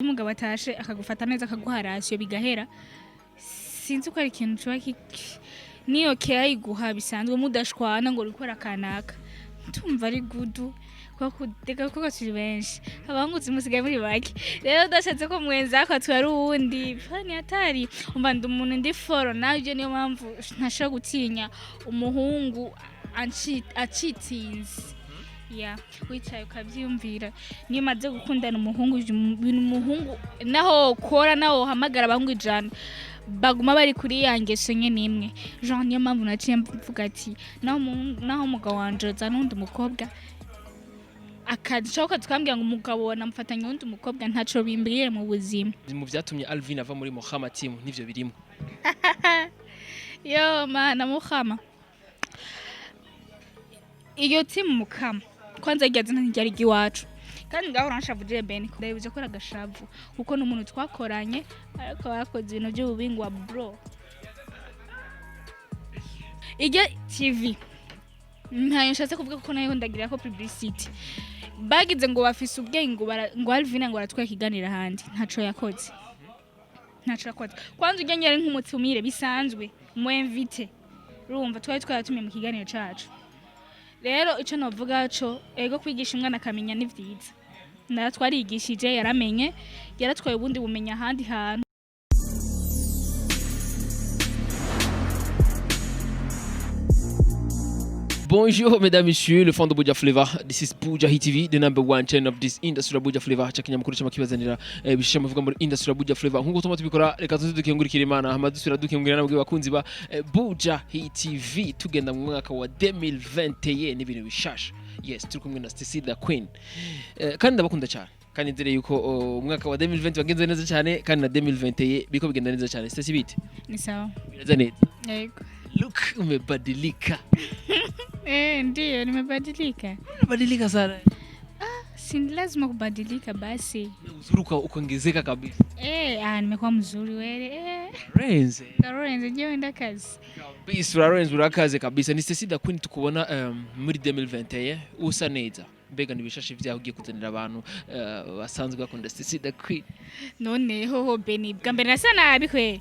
umugabo atashe akagufata neza akaguha ratio bigahera sinzi ko ari ikintu cyo niyo care iguha bisanzwe mudashwana ngo rikora kanaka tumva ari gudu kwa kudega ko turi benshi abangutse musigaye muri bake rero dashatse ko mwenza ko twari uwundi fani atari umva umuntu ndi foro naje niyo mpamvu ntashaka gutinya umuhungu acitinze wicaye ukabyumvira niyo maze gukundana umuhungu naho kora naho hamagara abahungu ijana baguma bari kuri yangesho nyene imwe Jean niyo mpamvu naciye mvuga ati naho umugabo wanje za n'undi mukobwa akacoka tukambwira ngo umugabo namfatanye n'undi mukobwa ntaco bimbwiye mu buzima mu byatumye Alvin ava muri Muhammad team nivyo birimo yo mana Muhammad iyo team Mukama kwanza igeze ntiryari giwacu kandi ngaho ranshavuje ben kudayibuze ko ragashavu kuko n'umuntu twakoranye ariko bakoze ibintu by'ububingwa bro ige TV ntayo nshatse kuvuga ko nayo ndagira ko publicity bagize ngo bafise ubwenge ngo Alvin ngo aratwaye kiganira handi ntaco yakoze kwanza ujye nyere nk'umutumire bisanzwe mu invite urumva twatumiye mu kiganiro cacu rero ico novuga cyo ego kwigisha umwana akamenya ni vyiza naratwarigishije yaramenye yaratwaye ubundi bumenya handi hantu. Bonjour mesdames, messieurs, le fond de Buja Flavor. This is Bujahit TV, the number one channel of this industry Buja Flavor. Chaka yamukoreye cyangwa kibazanira bishaka muvuga muri industry Buja Flavor. Nkuko tuma tubikora reka dukengurikira Imana, hama dusura dukengurira nabwo bakunzi ba Bujahit TV. Tugenda mu mwaka wa 2021 n'ibintu bishasha. Yes, turi kumwe na Stecy Da Queen. Kandi ndabakunda cyane. Kandi nzere yuko umwaka wa 2020 wagenze neza cyane kandi na 2021 biko bigenda neza cyane. Stecy bite? Ni sawa. Biraza neza. Yego. Look, umebadilika. Ndiyo nimebadilika. Unabadilika sana. Si lazima kubadilika basi. Uzuruka ukaongezeka kabisa. Nimekuwa mzuri wewe. Renze ndio enda kazi. Kabisa Renze urakaze kabisa. Ni Stecy Da Queen tukubona muri 2021 usa neza. Mbega nibishashe vyaho ugiye kuzanira abantu basanzwe bakunda Stecy Da Queen. None hoho beni bwa mbere nasa nabi kwe.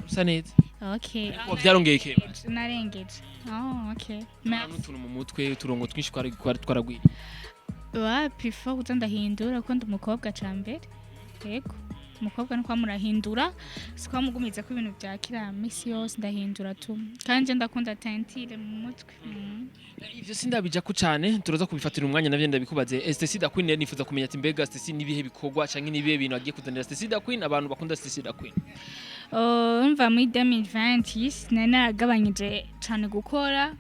Usa neza. Okay. Ko vyarongeye narengeje. Okay. N'utuntu mu mutwe uturongo twinshi twaragwira. Wapi fo kutandahindura ko ndi umukobwa cambere. Yego. Umukobwa no kwamurahindura sikwa mugumiza ko ibintu bya kira misi yose ndahindura tu. Kanje ndakunda tentile mu mutwe. Ivyo sindabija ku cyane turaza kubifatira umwanya navyo ndabikubaze. Stecy Da Queen nifuza kumenya ati mbega Stecy nibihe bikogwa canke nibihe bintu agiye kuzanira Stecy Da Queen abantu bakunda Stecy Da Queen. Mva muri 2020 naragabanyije cyane gukora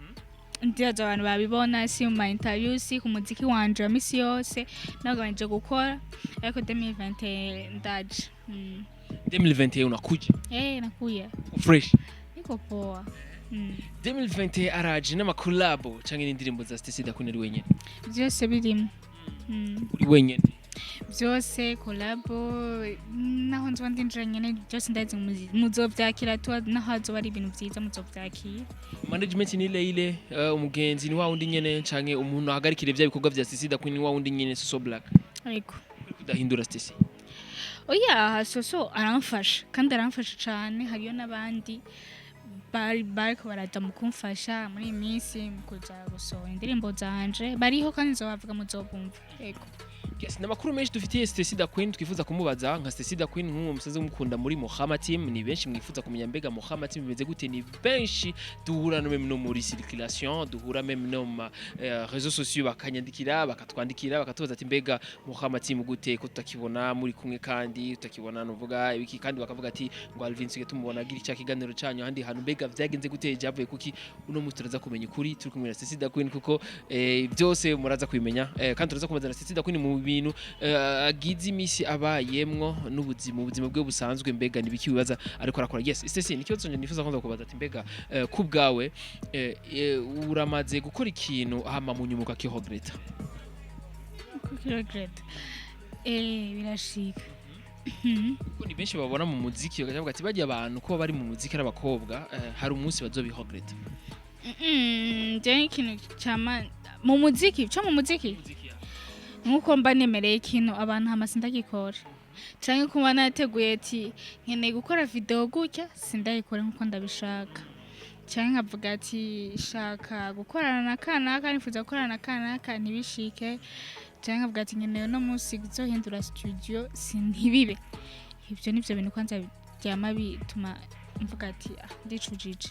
ndiyaje abantu babibona si mu interviews ku muziki wanje misi yose nagabanyije gukora ariko 2020 ndaje 2021 unakuja nakuya fresh niko poa 2020 araje n'ama collab canke n'indirimbo za Stecy Da Queen ari wenyene byose birimo uri wenyene byose collabo naho nzo ndinjira nyene byose ndazi muzovyakira tu nahazo bari ibintu byiza muzovyakira management ni ile umugenzi ni wa undi nyene canke umuntu ahagarikire bya bikorwa bya Stecy Da Queen ni wa undi nyene so black ariko kudahindura Stecy so aramfasha kandi aramfasha cyane hariyo nabandi bari ko baraza mu kumfasha muri iminsi mukuza gusohora indirimbo zanje bariho kandi nzobavuga muzobumva yego. Yes, namakuru menshi dufitiye Stecy Da Queen twifuza kumubaza nka Stecy Da Queen nk'uwo musaze mukunda muri Muhammad team ni benshi mwifuza kumenya mbega Muhammad team bimeze gute ni benshi duhura no même no muri circulation duhura même no ma réseaux sociaux bakanyandikira bakatwandikira bakatubaza ati mbega Muhammad team gute ko tutakibona muri kumwe kandi tutakibona nuvuga ibiki kandi bakavuga ati ngo Alvin Smith tumubona agira icya kiganiro canyu handi hantu mbega vyagenze gute javuye kuki uno muturaza kumenya ukuri turi kumwe na Stecy Da Queen kuko byose muraza kubimenya kandi turaza kubaza na Stecy Da Queen mu bintu agize imisi abayemwo n'ubuzima bwe busanzwe mbega nibiki bibaza ariko arakora. Yes, Stecy nikibazo cyane nifuza kwanza kubaza ati mbega ku bwawe uramaze gukora ikintu hama mu nyumuka kihogreta birashika kuko ni benshi babona mu muziki bakavuga ati bajya abantu ko bari mu muziki n'abakobwa hari umunsi bazobihogreta. Je ikintu cyama mu muziki nkuko mba nemereye ikintu abantu hamasi ndagikora canke kuba nateguye ati nkeneye gukora video gutya sindayikore nkuko ndabishaka canke nkavuga ati shaka gukorana na kanaka nifuza gukorana na kanaka ntibishike canke nkavuga ati nkeneye no munsi guzohindura studio sintibibe ivyo nivyo bintu kwanza byama bituma mvuga ati ndicujije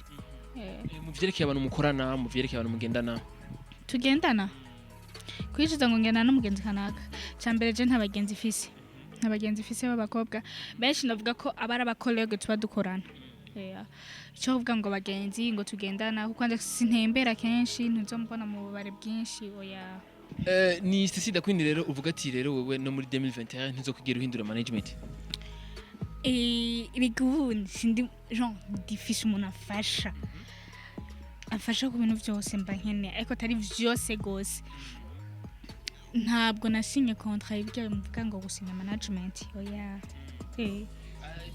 mu vyerekeye abantu mukorana mu vyerekeye abantu mugendana tugendana kwishiza ngo ngendana n'umugenzi kanaka cyambere je ntabagenzi ifise b'abakobwa benshi ndavuga ko abara abakolege tuba dukorana cyo kuvuga ngo bagenzi ngo tugendana kuko anje sintembera kenshi ntuzombona mu bubare bwinshi oya ni Stecy Da Queen rero uvuga ati rero wewe no muri 2021 ntizokugera uhindura management ibigubundi sindi genre difficile umuntu afasha ku bintu byose mba nkeneye ariko atari vyose gose ntabwo nasinye contrat ibyo bivuga ngo gusinya management oya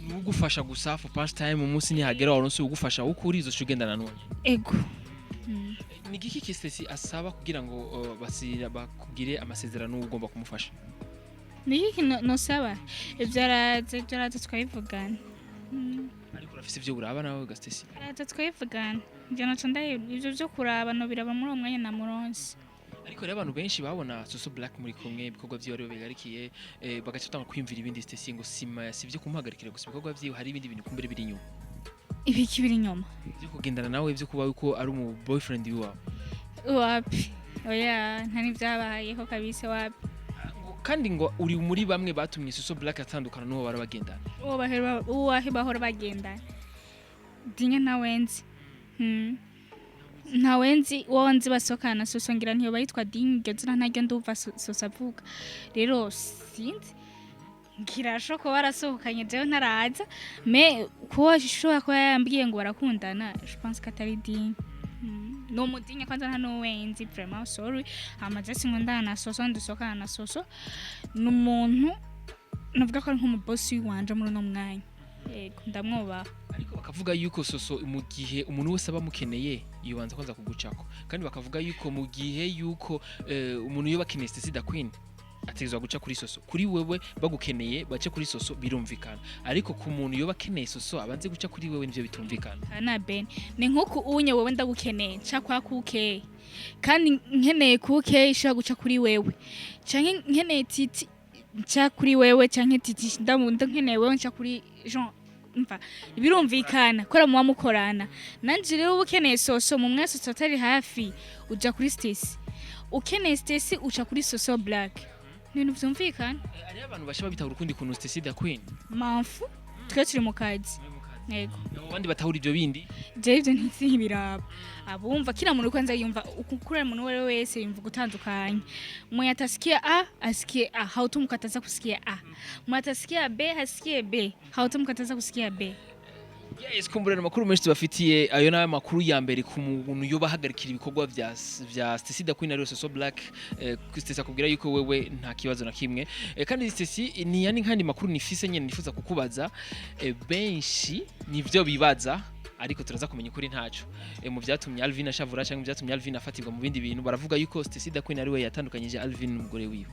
nugufasha gusa for past time umunsi ntihagera waronse ugufasha ukuri izo shugendana none ego ni giki Stecy asaba kugira ngo basira bakugire amasezerano ugomba kumufasha ni giki no saba ibyaraze twabivugana ariko urafise ivyo uraba nawe Stecy twabivugana njye naco ivyo byo kuraba no biraba muri uwo mwanya na muronsi ariko rero abantu benshi babona Soso Black muri kumwe ibikorwa byiwe rero bigarikiye bagacatanga kwimvira ibindi Stecy ngo sima sivyo kumuhagarikira gusa ibikorwa byiwe hari ibindi bintu kumbere biri inyuma ibiki biri inyuma byo kugendana nawe byo kuba uko ari umu boyfriend wiwe wapi oya ntani byabayeho kabise wapi kandi ngo uri muri bamwe batumye Soso Black atandukana n'uwo barabagendana uwo bahora bagendana dinye nawenzi ntawenzi wonzi basokana Soso ngira ntiyo bayitwa dinge zina ntajya nduva Soso avuga rero sinzi ngira shoko barasohokanye jewe ntaraza me ko shishobora ko yambwiye ngo barakundana je pense que atari dinge no mudinye kwanza nta no wenzi vraiment sorry amaze sinkundana na Soso ndusokana na Soso n'umuntu navuga ko ari nk'umubosi wanje muri no mwanya ndamwubaha ariko bakavuga yuko Soso mu gihe umuntu wese aba mukeneye yibanza kwanza kugucako kandi bakavuga yuko mu gihe yuko umuntu yo bakeneye Stecy Da Queen ategezwa guca kuri Soso kuri wewe bagukeneye bace kuri Soso birumvikana ariko ku muntu yo bakeneye Soso abanze guca kuri wewe nivyo bitumvikana ana ben ni nkuko unye wewe ndagukeneye ca kwa kuke kandi nkeneye kuke ishaka guca kuri wewe canke nkeneye titi cha kuri wewe canke titi ndamunda nkeneye wewe nca kuri Jean mva birumvikana kora mu wamukorana nanje rero ukeneye Soso mu mwese totari hafi uja kuri Stecy ukeneye Stecy uca kuri Soso Black nini vyumvikana ari abantu bashaba bita urukundi kuntu Stecy Da Queen mamfu twe turi mu kazi yego abandi batahura ivyo bindi jeje ntizibiraba abumva kila muntu kwanza yumva ukukura umuntu wese yumva gutandukanye mwe atasikia asikie hautumkataza kusikia mwe atasikia b asikie b hautumkataza kusikia b yes kumburana makuru menshi tubafitiye ayo nayo makuru ya mbere ku muntu yo bahagarikira ibikorwa vya Stecy Da Queen ari Soso Black Stecy akubwira yuko wewe nta kibazo na kimwe kandi Stecy ni yani nkandi makuru nifise nyene nifuza kukubaza benshi nivyo bibaza ariko turaza kumenya ukuri ntaco mu byatumye Alvin ashavura cyangwa mu byatumye Alvin afatirwa mu bindi bintu baravuga yuko Stecy Da Queen ari we yatandukanyije Alvin n'umugore wiwe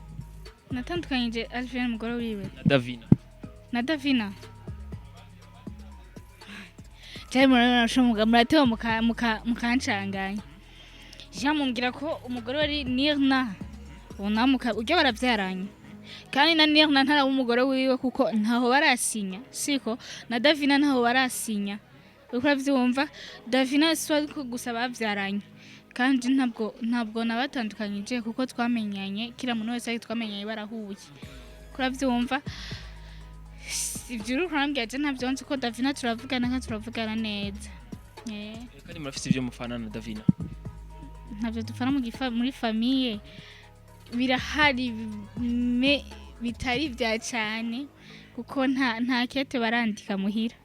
natandukanyije Alvin n'umugore wiwe na Davina cyari murashumuga muratewa mukancanganya jamumbwira ko umugore wari Nirna unamuka ujya baravyaranye kandi na Nirna ntara umugore wiwe kuko ntaho barasinya siko na Davina ntaho barasinya uko avyumva Davina swa gusa bavyaranye kandi ntabwo nabatandukanyije kuko twamenyanye kila muntu wese twamenyanye barahuye kuravyumva ivyo urambye je ntavyonze ko Davina turavugana neza kandi murafise ivyo mufana na Davina ntabyo dufana muri famille birahari bitari vya cyane kuko nta kete barandika muhira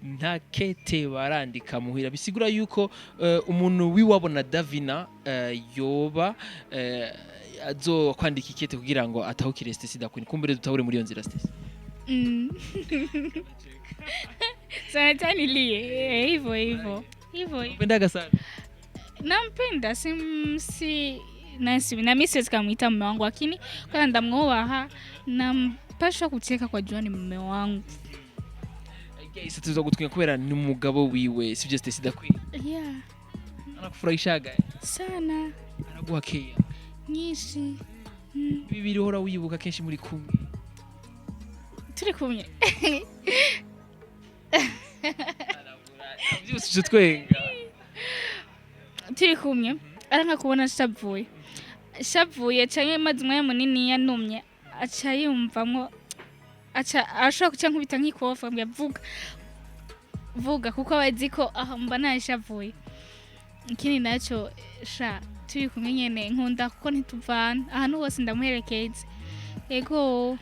nta kete barandika muhira bisigura yuko umuntu wiwabona Davina yoba azo kwandika ikete kugira ngo atahukire Stecy Da Queen kumbere dutahure muri iyo nzira Stecy sana hivyo mpenda sana nampenda si na mimi kumuita mume wangu, lakini kwa ndamwobaha nampasha kucheka kwa jua ni mume wangu. Guys, tuza gutwenga kubera ni umugabo wiwe, sivyo Stecy Da Queen? Yeah. Anakufurahishaga Sana. Araguha care Nyinshi. ibi biri hora wibuka kenshi muri kumwe. Turi kumwe. Byose twenga. Turi kumwe. Aranka kubona shavuye cyane maze umwanya munini yanumye aca yumvamwo ashaka kuca nkubita nk'ikofa vuga kuko abazi ko aho mba nashavuye. Ikindi nacyo turi kumwe nyene nkunda kuko ntituvana ahantu hose ndamuherekeza. Ego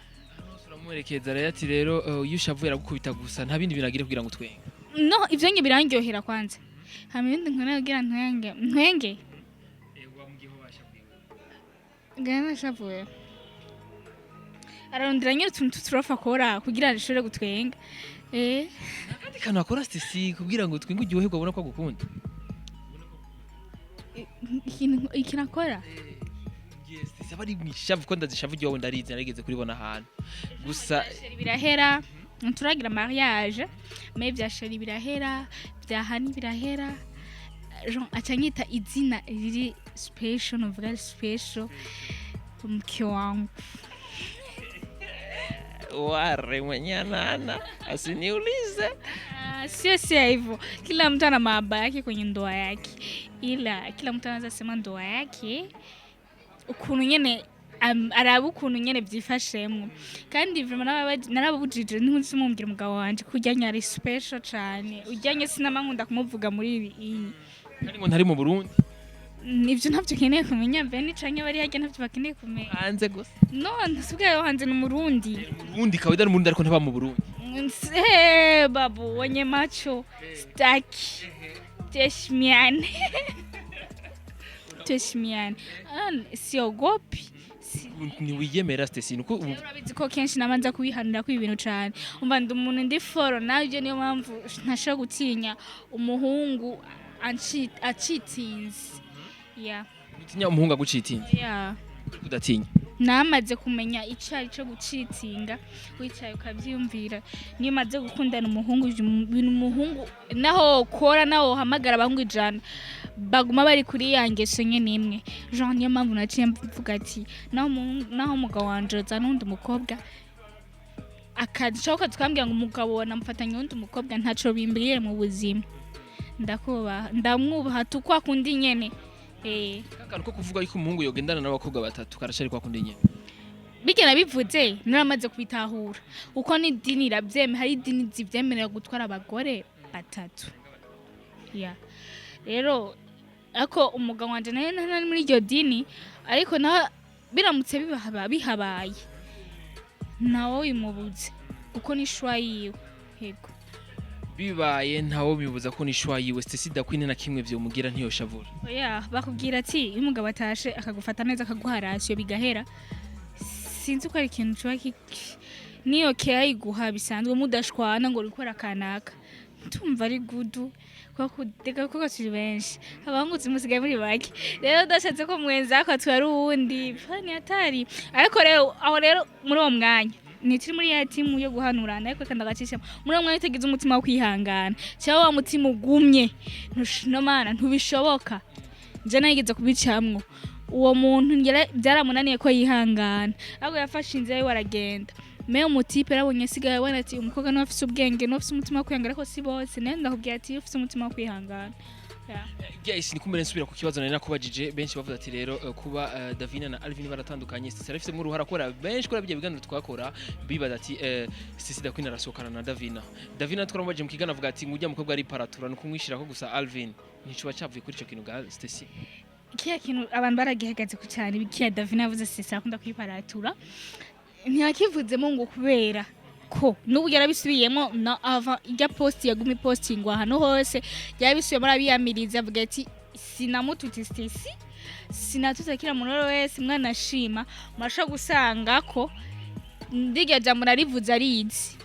uramuherekeza rero ati rero iyo ushavuye aragukubita gusa nta bindi binagire kugira ngo twenge. No, ivyo nge birangyohera kwanza. Hama ibindi nkona kugira ntwenge. Ego amugiho bashavuye. Ngana shavuye. Ararondera nyine utuntu turofa kora kugira ashobore gutwenga. Nakandi kantu akora Stecy kugira ngo twenge uryoherwa abona ko agukunda. Iki nakora? Yes, Stecy abari mwishavu ko ndazishavu ryo ndarize narigeze kuribona ahantu. Gusa birahera, turagira mariage, mais byashari birahera, byahani birahera. Jean acanyita izina riri special, no very special. Mke wangu. Ware mwenyanana asiniulize. Sio hivyo. Kila mtu ana mahaba yake kwenye ndoa yake. Ila kila mtu anaweza sema ndoa yake ukuntu nyene arabu ukuntu nyene byifashemwe. Kandi vraiment narababujije ntuzi mumbwira umugabo wanje kujyanya ari special cyane. Ujyanye sinama nkunda kumuvuga muri ibi. Kandi ngo ntari mu Burundi. Nivyo ntavyo keneye kumenya bene canke bari hajya ntavyo bakeneye kumenya. Hanze gusa. No, ntasugaye hanze no Murundi. Murundi kawida no Murundi ariko ntaba mu Burundi. Babu wenye macho staki. Teshmiane. Siogopi. Ni wiyemera Stecy nuko urabizi ko kenshi namanza kubihanira ko ibintu cyane. Umva ndi umuntu ndi foro navyo niyo mpamvu ntashaka gutinya umuhungu acitinze. Yeah. Utinya umuhungu agucitinze. Yeah. Kudatinya. Namaze kumenya icari cyo gucitinga wicaye ukavyumvira. Niyo maze gukundana umuhungu umuhungu naho kora naho hamagara abangu ijana baguma bari kuri yangeshe nimwe. Jean niyo mpamvu naciye mvuga ati naho umugabo wanje za nundi mukobwa akacoka tukambwira ngo umugabo namfatanye nundi mukobwa ntaco bimbiriye mu buzima. Ndamwubaha tukwa kundi nyene. Kakano ko kuvuga yuko umuhungu yogendana n'abakobwa batatu karashari kwa kundi nyene. Bigena bivuze naramaze kubitahura. Uko ni dini ravyeme hari dini zivyemerera gutwara abagore batatu. Yeah. Rero ako umugabo wanje naye ntari muri iryo dini ariko na biramutse bihabaye. Nawo imubuze uko ni shwa yiwe. Yego. Bibaye ntawo bibuza ko nishwa yiwe Stecy Da Queen na kimwe vyo mugira ntiyo shavura. Oya bakubwira ati umugabo atashe akagufata neza akaguharasyo bigahera. Sinzi ko ari ikintu cyo niyo care iguha bisanzwe mudashwana ngo rikora kanaka. Tumva ari gudu kwa kudega ko kiri benshi. Abangutse musigaye muri baki. Rero dashatse ko mwenza ko atwara uwundi. Fani atari. Ariko rero aho rero muri uwo mwanya nitiri muri ya timu yo guhanurana ariko kandi agacisha muri umwe yitegize umutima wo kwihangana cyangwa wa mutima ugumye no mana ntubishoboka je nayigeze kubicamwo uwo muntu byaramunaniye ko yihangana ahubwo yafashe inzira yo aragenda me umutipe rabonye sigaye wana ati umukobwa no afise ubwenge no afise umutima wo kwihangana ariko si bose nenda kubwira ati ufise umutima wo kwihangana. Guys ni kumere nsubira ku kibazo nari nakubajije benshi bavuga ati rero kuba Davina na Alvin baratandukanye Stecy arafite mu ruhara kora benshi kora bijye biganiro twakora bibaza ati Stecy Da Queen arasokana na Davina twaramubaje mu kigana avuga ati ngujya mukobwa ari paratura no kumwishira ko gusa Alvin nticuba cyavuye kuri ico kintu ga Stecy. Kiya kintu abantu baragihagaze ku cyane bikiya Davina avuze Stecy akunda kwiparatura ntiyakivuzemo ngo kubera ko nubu yarabisubiyemo na ava ijya post yagumi postingwa hano hose yarabisuye muri abiyamiriza avuga ati sinamututi Stecy sinatutakira munoro wese mwana shima masha gusanga ko ndigya jambo narivuze arizi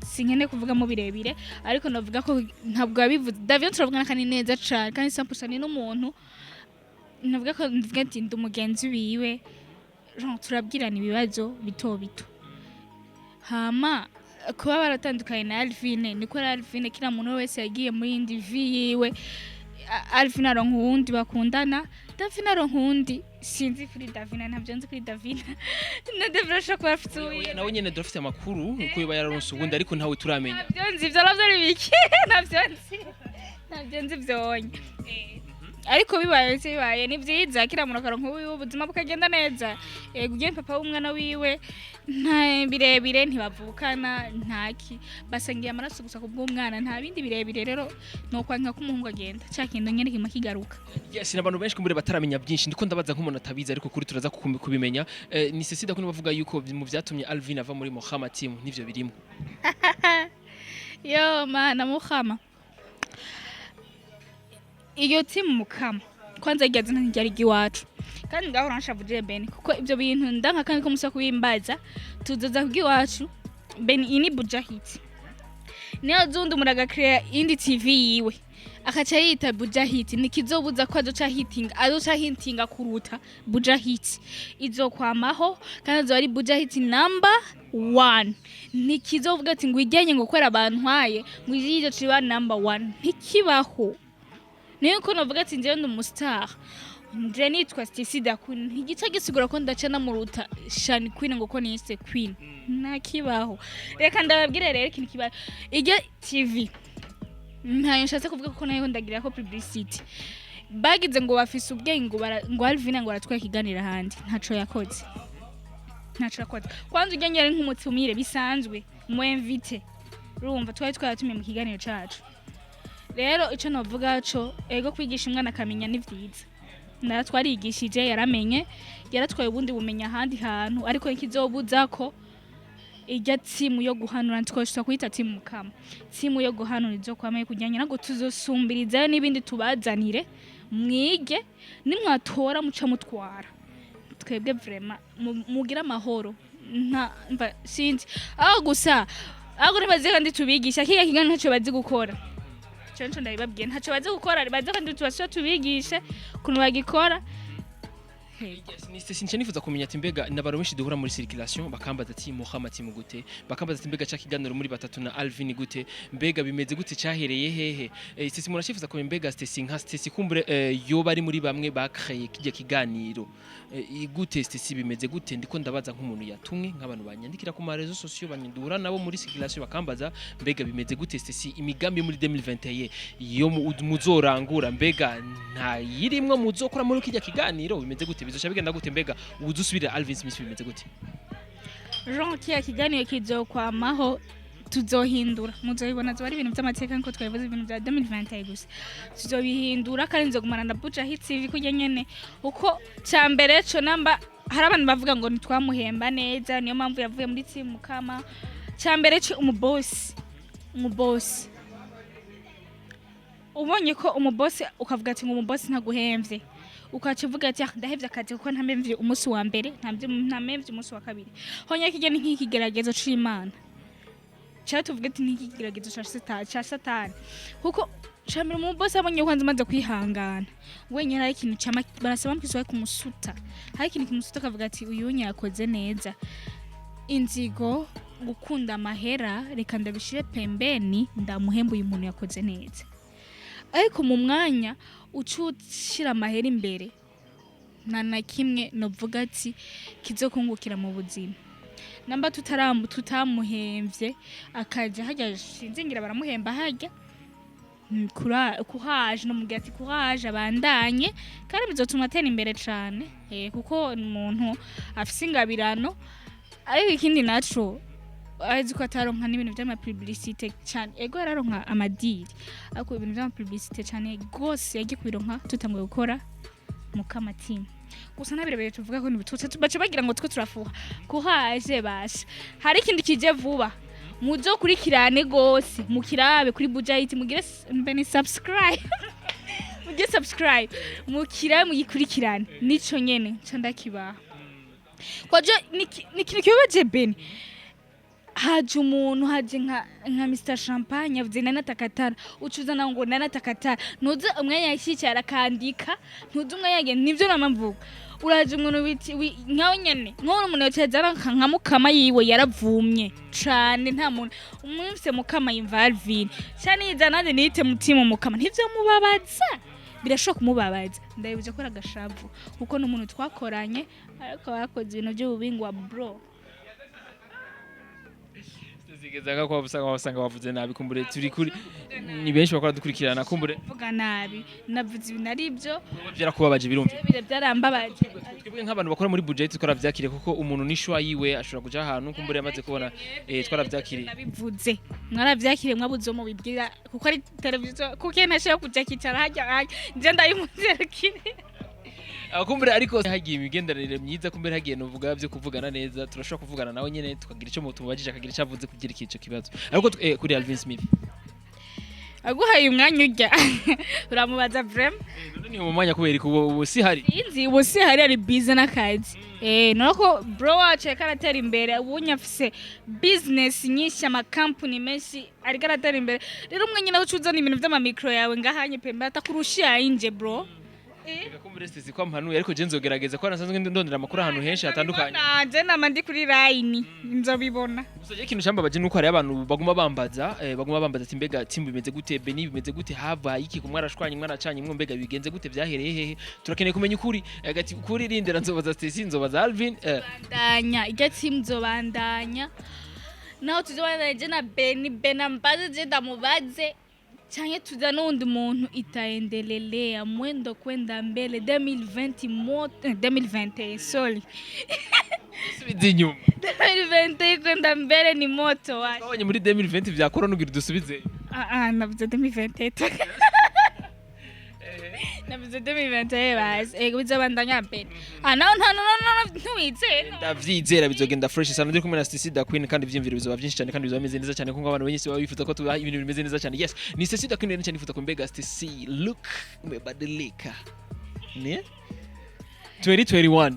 sinkene kuvuga mu birebire ariko navuga ko ntabwo yabivuze Davina turavugana kandi neza cyane kandi 100% n'umuntu navuga ko mvuga ati ndi umugenzi wiwe turabwirana ibibazo bito bito hama kuba baratandukanye na Alvin niko Alvin kila muntu wese yagiye muri indi vi yiwe Alvin aronka uwundi bakundana Davin aronka uwundi sinzi kuri Davina ntabyo nzi kuri Davina na Davina shaka afite nawe nyene dufite amakuru uko yoba yararonse uwundi ariko ntawe turamenya ntabyo nzi ivyo navyo biki ntabyo nzi vyonye ariko bibaye ni vyiza kira muntu akaronka ubuzima bukagenda neza ugiye papa w'umwana wiwe nta birebire ntibavukana ntaki basangiye amaraso gusa kubw'umwana nta bindi birebire rero no kwanka ko umuhungu agenda cyakindo nyene kima kigaruka yes n'abantu benshi kumbure bataramenya byinshi ndiko ndabaza nk'umuntu atabiza ariko kuri turaza kubimenya ni Stecy Da Queen bavuga yuko mu vyatumye Alvin ava muri Mohama team nivyo birimo yo mana Mohama iyo team mukama kwanza igeze ntiryari giwacu kandi ngaho ranshavuje Ben kuko ibyo bintu ndanka kandi ko musa kubimbaza tuzoza kugiwacu Ben ini Bujahit niyo zundi muraga create indi TV yiwe akaca yita Bujahit nikizobuza ko azoca hitinga kuruta Bujahit izokwamaho kandi azo ari Bujahit number 1 nikizovuga ati ngo ijyanye ngo kwera abantu haye ngo izo ciba number 1 ntikibaho niyo ko navuga ati nje n'umustar nje nitwa Stecy Da Queen igice gisigura ko ndacana muruta Shani Queen ngo ko nise Queen nakibaho reka ndababwire rero ikintu kibaho ige TV ntayo nshatse kuvuga ko nayo ndagira ko publicity bagize ngo bafise ubwenge ngo Alvin ngo aratwaye kiganira handi ntaco yakoze kwanza ujyanye nk'umutumire bisanzwe mu invite urumva twatumiye mu kiganiro cacu rero ico novuga cyo ego kwigisha umwana akamenya ni vyiza naratwarigishije yaramenye yaratwaye ubundi bumenya handi hantu ariko ikizobuza ko ijya timu yo guhanura twashaka kwita timu mukama timu yo guhanura izo kwamaye kujyanye nago tuzosumbiriza n'ibindi tubazanire mwige nimwatora muca mutwara twebwe vraiment mugira amahoro nta sinzi aho gusa aho nibaze kandi tubigisha kiga kigana ntaco bazi gukora cyo ndabibabwiye ntaco bazi gukora baze kandi tubasha tubigishe kuntu bagikora ni Stecy nifuza kumenya ati mbega n'abantu benshi duhura muri circulation bakambaza ati Mohama team gute bakambaza ati mbega cyakiganiro muri batatu na Alvin gute mbega bimeze gute cyahereye hehe Stecy murashifuza kumenya mbega Stecy nka Stecy kumbure yoba ari muri bamwe bakreye kijya kiganiro gute Stecy bimeze gute ndiko ndabaza nk'umuntu yatumwe nk'abantu banyandikira ku marezo sociaux banyindura nabo muri circulation bakambaza mbega bimeze gute Stecy imigambi muri 2021 yo muzorangura mbega nta yirimwe muzokora muri kijya kiganiro bimeze gute bizosha bigenda gute mbega ubuzusubira Alvin Smith bimeze gute Jean kiya kiganiro kizokwamaho tuzohindura muzohibona zo ari ibintu by'amateka nko twabivuze ibintu bya 2021 gusa tuzobihindura kandi nzogumana na Bujahit TV kujya nyene uko cyambere cyo namba hari abantu bavuga ngo nitwamuhemba neza niyo mpamvu yavuye muri team mukama cyambere cyo umuboss ubonye ko umuboss ukavuga ati ngo umuboss ntaguhemvye ukacivuga ati ndahevye akazi kuko ntamemvye umunsi wa mbere ntamemvye umunsi wa kabiri honya kigeni nk'ikigeragezo c'Imana cyatuvuga ati nk'ikigeragezo ca Satani kuko cyambere mu boss abonye kwanza maze kwihangana wenye hari ikintu cyama barasaba mkizwa kumusuta hari ikintu kumusuta akavuga ati uyu yakoze neza inzigo gukunda amahera reka ndabishire pembeni ndamuhemba uyu muntu yakoze neza ariko mu mwanya ucushira amahera imbere na kimwe novuga ati kizokungukira mu buzima namba tutamuhemvye akaje hajya sinzingira baramuhemba hajya kuhaje no mugihe ati kuhaje abandanye kandi bizotuma atera imbere cyane kuko umuntu afise ingabirano ariko ikindi naco azi ko ataronka n'ibintu by'ama publicité cyane ego yararonka amadiri ariko ibintu by'ama publicité cyane gose yagiye kwironka tutanguye gukora mu kamatima gusa nabirebeye tuvuga ko nibututse bace bagira ngo twe turafuha kuhaje basha hari ikindi kije vuba muzo kurikirane gose mukirabe kuri Bujahit mugire mbene subscribe mugire subscribe mukirabe muyikurikirane nico nyene canda kiba kwaje nikintu kibaje Ben haje umuntu haje nka Mr Champagne yavuze nana takatara ucuzana ngo nana takatara ntuze umwanya yashicyara kandika ntuze umwanya yagenda nivyo namamvuga uraje umuntu biti nkawe nyene nk'umuntu umuntu yacazana nka mukama yiwe yaravumye cane nta muntu umwifise mukama yimva Alvin cyane yizanaje nite mutima mukama ntivyo mubabaza birashoka kumubabaza ndabije ko agashavu kuko n'umuntu twakoranye ariko yakoze ibintu by'ububingwa bro zigeza ko wasanga wavuze nabi kumbure turi kuri ni benshi bakora dukurikirana kumbure vuga nabi navuze ibintu ari byo byarakubabaje birumva byarambabaje twebwe nk'abantu bakora muri Bujahit twaravyakire kuko umuntu nishwa yiwe ashobora kuja ahantu kumbure yamaze kubona twaravyakire nabivuze mwaravyakire mwabuzo mu bibwira kuko ari televiziyo kuko nashaka kuja kicara hajya nje ndayimuzerikire kumbure ariko hagiye imigenderanire myiza kumbure hagiye no vuga byo kuvugana neza turashobora kuvugana nawe nyene tukagira ico tumubajije akagira ico avuze kugira ico kibazo ariko kuri Alvin Smith aguhaye umwanya ujya uramubaza vrem none ni mu mwanya kubera ubu si hari inzi ubu si hari ari busy n'akazi nako bro wacu karatera imbere ubunya afise business nyinshi ama company menshi ari karatera imbere rero umwe nyine ucuzana ibintu vy'ama micro yawe ngahanye pembe atakurusha inje bro kumbure Stecy kwa mpanuye ariko je nzogerageza ko nasanzwe ndondera amakuru ahantu henshi hatandukanye je namandi kuri line nzobibona gusa ikintu cyambabaje nuko hari abantu baguma bambaza ati mbega timbu bimeze gute beni bimeze gute hava iki kumwarashwanye mwaracanye mwo mbega bigenze gute byahereye hehe turakeneye kumenya ukuri agati ukuri rindera nzobaza Stecy nzobaza Alvin bandanya igati mzobandanya naho tuzobandanya je na benambaze je ndamubaze Chanye tuza n'undi muntu itaendelelea mwendo kwenda mbele 2020 sorry subize inyuma 2020 kwenda mbele ni moto waje twabonye muri 2020 vya corona ugira dusubize navuze 2020 navuze 2020 basi bizabandanya mbere no ntuwizera ndavyizera bizogenda fresh sana ndi kumwe na Stecy Da Queen kandi ivyimviro bizoba byinshi cyane kandi bizoba bimeze neza cyane kuko abantu benshi baba bifuza ko tuba ibintu bimeze neza cyane yes ni Stecy Da Queen cyane ifuza ko mbega Stecy look umebadilika ne 2021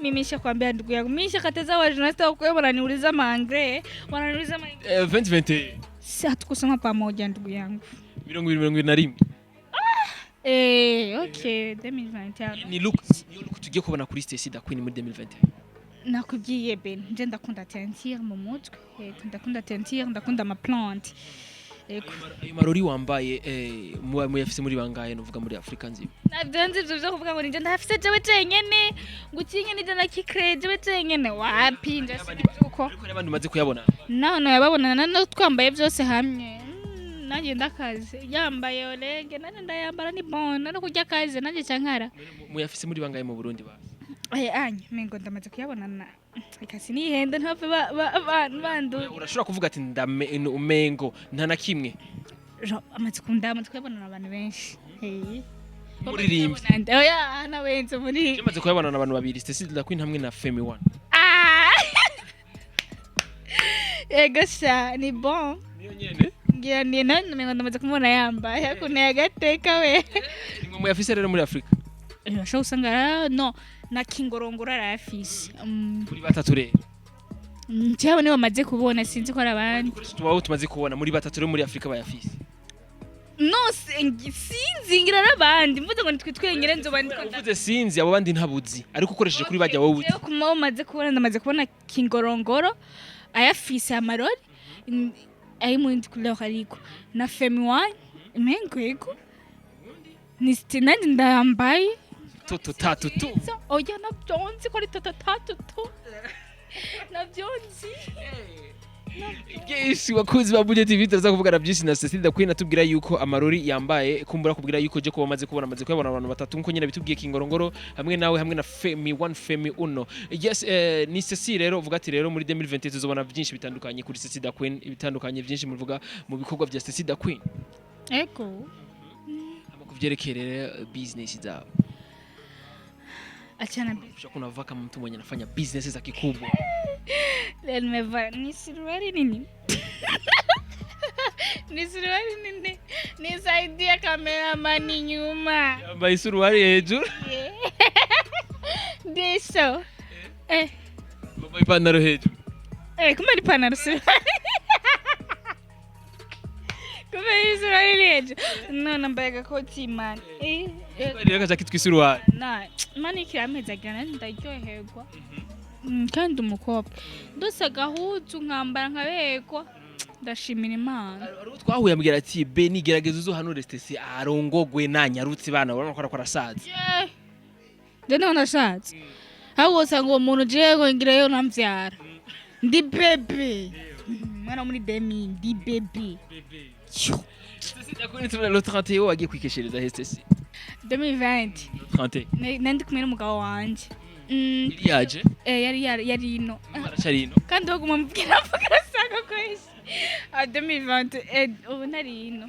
mimisha kwambia ndugu yangu misha kateza wa journalist wako wananiuliza maangre 2020 si hatukusoma pamoja ndugu yangu 2021 okay 2021 ni look tugiye kubona kuri Stecy Da Queen muri 2021 nakubwiye ben nje ndakunda tentire mu mutwe ndakunda tentire ndakunda ama plante ayo marori wambaye mu yafise muri bangaye novuga muri Afrika nzima navyanze ivyo byo kuvuga ngo nje ndafise jewe cenyene ngukinye nije nakikre jewe cenyene wapi nje uko ariko n'abandi maze kuyabona no yababona no twambaye byose hamwe nanjye ndakaze yambaye olenge nane ndayambara ni bon no kujya kaze nanjye cyankara mu yafise muri bangaye mu Burundi ba anye mengo ndamaze kuyabonana ikasi ni hende ntapfe bandu urashobora kuvuga ati umengo nta na kimwe amaze kuyabonana abantu benshi muririmbi oya na wenze muri amaze kuyabonana abantu babiri Stecy Da Queen hamwe na Femi One gasha ni bon niyo nyene ngira ni nani mengo ndamaze kumubona yambaye akuneye agateka we ngo mu yafise rero muri Afrika urashobora usanga no na kingorongoro arafise muri batatu rero njyewe niwe bamaze kubona sinzi ko ari abandi tubaho tumaze kubona muri batatu rero muri Afrika bayafise no sinzi ngira n'abandi mvuze ngo nitwe twenyere nzobandi uvuze sinzi abo bandi ntabuzi ariko ukoresheje kuri bajya wowe uzi kuma umaze kubona ndamaze kubona kingorongoro ayafise amarori ari mu ndi couleur ariko na Femi One mengo ego ni stinandi ndambaye toto tatu tu oya navyonzi ko ari toto tatu tu navyonzi Yes, wakuzi ba Bujahit TV turaza kuvugana byinshi na Stecy Da Queen atubwira yuko amarori yambaye kumbura kubwira yuko je ko bamaze kubona amaze kuyabona abantu batatu nko nyine bitubwiye kingorongoro hamwe nawe hamwe na Femi One Femi Uno yes ni Stecy rero uvuga ati rero muri 2020 tuzobona byinshi bitandukanye kuri Stecy Da Queen ibitandukanye byinshi muvuga mu bikorwa bya Stecy Da Queen eko kuvyerekere business zao achana kuna vaka mtu mwenye anafanya business za kikubwa leo nimevaa ni suruali nini ni suruali nini nisaidia cameraman nyuma yambaye suruali hejuru ndiso baba ipantaro hejuru Kumbe ari ipantaro se kumbe Israel yeje no nambaye agakoti man rero kaza kitwa isuruhari na mani kirameza agana ndaryoherwa kandi umukobwa ndose gahuzu nkambara nkabekwa ndashimira Imana twahuye ambwira ati Beni gerageza uzohanure Stecy arongogwe nanyarutse bana urabona ko arakora sazi je no nashatse hawo sango umuntu jego ngireyo namvyara ndi bebe mwana muri demi ndi bebe Stecy Da Queen le 31 wagiye kwikeshereza he Stecy 2020 30 nandi kumwe n'umugabo wanje yaje yari ino aracari ino kandi baguma mubwira sanga kwese 2020 ubu nari ino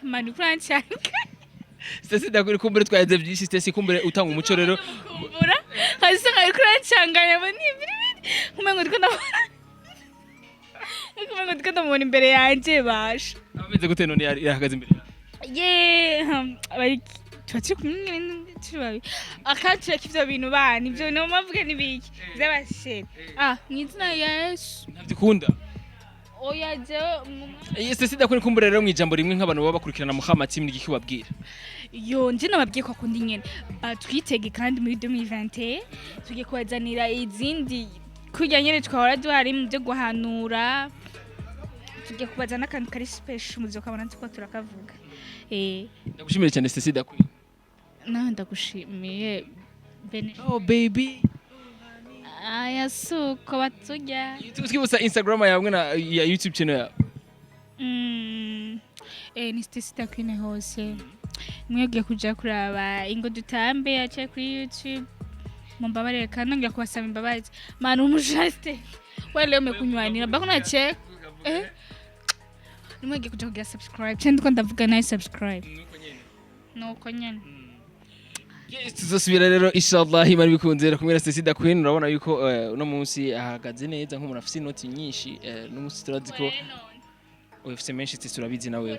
mani kurancyanga Stecy Da Queen kumbere twayaze byinshi Stecy kumbere utanga umuco rero kumbura hasi nka kurancyanga yabo nibiri kumengo ndiko ndabona kumengo ndiko ndabona imbere yanje basha ameze gute none yahagaze imbere bari tuba kumwe tubabi akacira k'ivyo bintu bana ivyo no mavuga nibiki z'abasheri mwizina ya Yesu ntabyikunda oya je Stecy Da Queen kumbere rero mwijambo rimwe nk'abantu baba bakurikirana Muhammad n'iki kubabwira yo nje nababwiye ko kundi nyene batwitege kandi muri 2021 tugiye kubazanira izindi kurya nyene twahora duhari mu byo guhanura tugiye kubazana kandi kari special muzo kabona tuko turakavuga ndagushimira cyane Stecy Da Queen ndagushimiye Beni oh baby aya suko batujya twibutsa Instagram yawe na ya YouTube channel yawe ni Stecy Da Queen hose mwegiye kuja kuraba ingo dutambe yace kuri YouTube mumbabarire kandi ngira kubasaba imbabazi mana umujaste wale umekunywanira bakuna check nimwegiye kuja kugira subscribe cyane ko ndavuga nayo subscribe nuko nyene tuzosubira rero inshallah imana bikunze kumwe na Stecy Da Queen urabona yuko uno munsi ahagaze neza nk'umuntu afite inoti nyinshi n'umunsi turazi ko ufite menshi Stecy urabizi nawe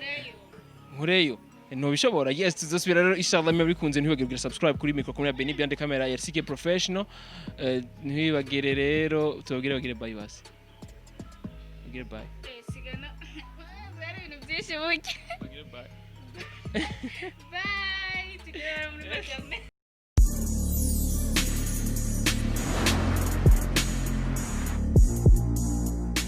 nkureyo no bishobora yes tuzosubira rero inshallah imana bikunze ntibagire subscribe kuri micro kumwe na Beni behind the camera ya RCK professional ntibagire rero tubagire bagire bye basi bagire bye sigana bari ibintu byinshi buke bagire bye bye. Bye.